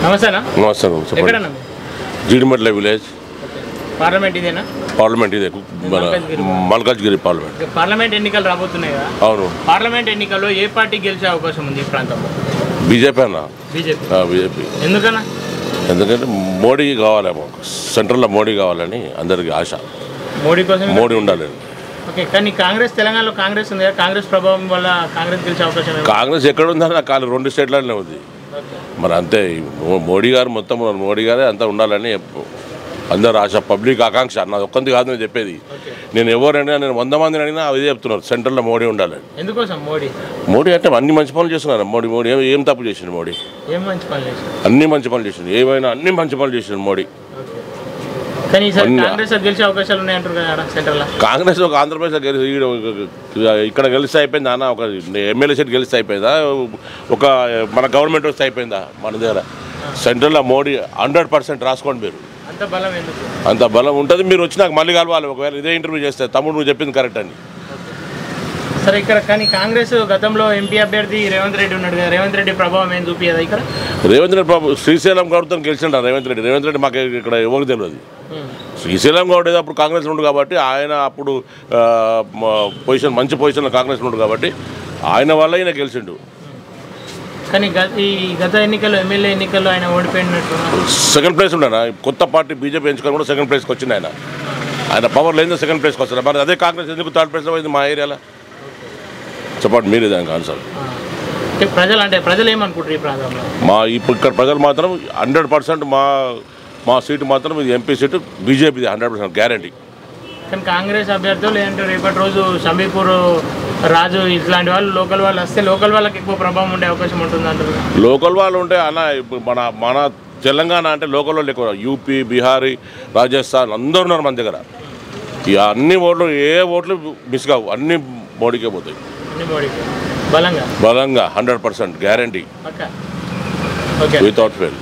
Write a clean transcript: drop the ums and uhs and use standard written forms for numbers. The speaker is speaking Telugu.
నమస్తేనా? నమస్తే. ఎక్కడన్నా? జీడిమెట్ల విలేజ్. పార్లమెంట్ ఇదేనా? పార్లమెంట్ ఇదే, మన మల్కాజ్గిరి పార్లమెంట్. పార్లమెంట్ ఎన్నికలు రాబోతున్నాయి కదా? అవును. పార్లమెంట్ ఎన్నికల్లో ఏ పార్టీ గెలిచే అవకాశం ఉంది ఈ ప్రాంతంలో? బీజేపీ అన్న. బీజేపీ. ఎందుకన్నా? ఎందుకంటే మోడీ కావాలేమో, సెంట్రల్లో మోడీ కావాలని అందరికీ ఆశ. మోడీ కోసం మోడీ ఉండాలని. ఓకే, కానీ కాంగ్రెస్, తెలంగాణలో కాంగ్రెస్ ఉంది కదా, కాంగ్రెస్ ప్రభావం వల్ల కాంగ్రెస్ గెలిచే అవకాశం? కాంగ్రెస్ ఎక్కడ ఉందన్న, కాదు 2 స్టేట్లనే ఉంది. మరి అంతే, మోడీ గారు మొత్తం మోడీ గారే అంతా ఉండాలని అందరు ఆశ, పబ్లిక్ ఆకాంక్ష. నాది ఒక్కంది కాదు నేను చెప్పేది. నేను ఎవరైనా, నేను 100 మందిని అడిగినా అదే చెప్తున్నారు, సెంట్రల్లో మోడీ ఉండాలని. ఎందుకోసం మోడీ? మోడీ అంటే అన్ని మంచి పనులు చేస్తున్నారు. మోడీ ఏం తప్పు చేసిండు? మోడీ ఏం మంచి పనులు చేసిండు? అన్ని మంచి పనులు చేసిండు, ఏమైనా అన్ని మంచి పనులు చేసిండు మోడీ. కానీ ఈసారి కాంగ్రెస్ గెలిచే అవకాశాలు ఉన్నాయంటారు కదా సెంట్రల్లో? కాంగ్రెస్ ఒక ఆంధ్రప్రదేశ్ గెలిచి ఇక్కడ గెలిస్తే అయిపోయిందా అన్న? ఒక ఎమ్మెల్యే సీట్ గెలిస్తే అయిపోయిందా? ఒక మన గవర్నమెంట్ వస్తే అయిపోయిందా? మన దగ్గర సెంట్రల్లో మోడీ 100% రాసుకోండి మీరు. అంత బలం ఎందుకు? అంత బలం ఉంటుంది. మీరు వచ్చి నాకు మళ్ళీ కలవాలి, ఒకవేళ ఇదే ఇంటర్వ్యూ చేస్తే తమ్ముడు నువ్వు చెప్పింది కరెక్ట్ అని. సరే, ఇక్కడ కానీ కాంగ్రెస్ గతంలో ఎంపీ అభ్యర్థి రేవంత్ రెడ్డి ఉన్నాడు కదా, రేవంత్ రెడ్డి ప్రభావం ఏం చూపించదా ఇక్కడ? రేవంత్ రెడ్డి బాబు శ్రీశైలం గౌడ్తో గెలిచిండ రేవంత్ రెడ్డి మాకు ఇక్కడ ఎవరికి తెలియదు. శ్రీశైలం గౌడ్ ఏదో అప్పుడు కాంగ్రెస్ ఉండు కాబట్టి ఆయన అప్పుడు పొజిషన్, మంచి పొజిషన్లో కాంగ్రెస్ ఉండు కాబట్టి ఆయన వల్ల ఈయన గెలిచిండు. కానీ గత ఎన్నికల్లో, ఎమ్మెల్యే ఎన్నికల్లో ఆయన ఓడిపోయినట్టు. సెకండ్ ప్లేస్ ఉండనా? కొత్త పార్టీ బీజేపీ ఎంచుకొని కూడా సెకండ్ ప్లేస్కి వచ్చింది ఆయన పవర్ లేదో సెకండ్ ప్లేస్కి వస్తారు. మరి అదే కాంగ్రెస్ ఎందుకు థర్డ్ ప్లేస్లో పోయింది మా ఏరియాలో? చెప్పండి మీరే దానికి ఆన్సర్. ప్రజలు ఏమనుకుంటారు ఈ ప్రాంతంలో? ఇక్కడ ప్రజలు మాత్రం 100% మా సీటు మాత్రం ఇది ఎంపీ సీటు బీజేపీది 100% గ్యారంటీ. కానీ కాంగ్రెస్ అభ్యర్థులు లేదంటే రేపటి రోజు సమీపూర్ రాజు ఇట్లాంటి వాళ్ళు, లోకల్ వాళ్ళు వస్తే లోకల్ వాళ్ళకి ఎక్కువ ప్రభావం ఉండే అవకాశం ఉంటుంది అంటారు. లోకల్ వాళ్ళు ఉంటే అలా ఇప్పుడు మన తెలంగాణ అంటే లోకల్ వాళ్ళు ఎక్కువ. యూపీ, బీహారీ, రాజస్థాన్ అందరూ ఉన్నారు మన దగ్గర. ఇక అన్ని ఓట్లు, ఏ ఓట్లు మిస్ కావు, అన్ని మోడీకే పోతాయి. బలంగా 100% గ్యారంటీ, వితౌట్ ఫెయిల్.